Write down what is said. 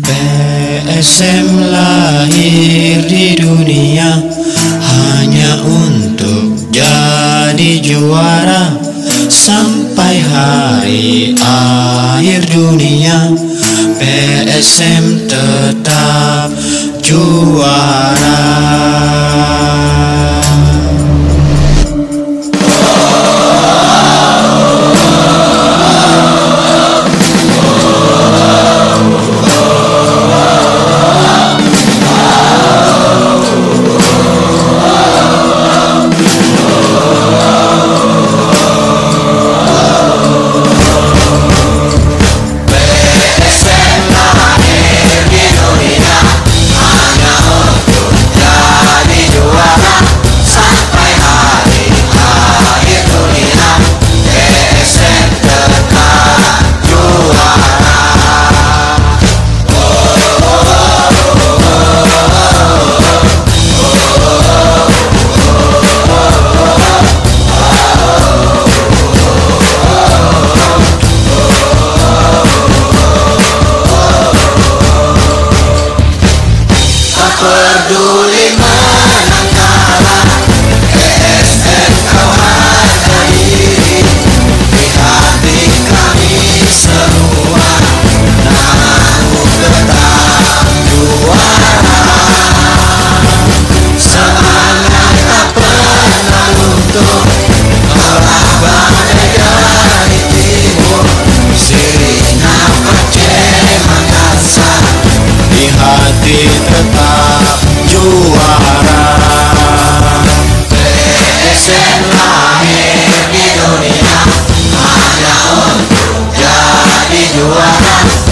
PSM lahir di dunia hanya untuk jadi juara. Sampai hari akhir dunia, PSM tetap juara. Peduli menang kalah, PSM kau hargai diri. Di hati kami semua, namamu tetap juara. Semangat tak pernah luntur, olah badai dari timur. Sirih nafas Makassar, Di hati tetap juara. PSM lahir di dunia hanya untuk jadi juara.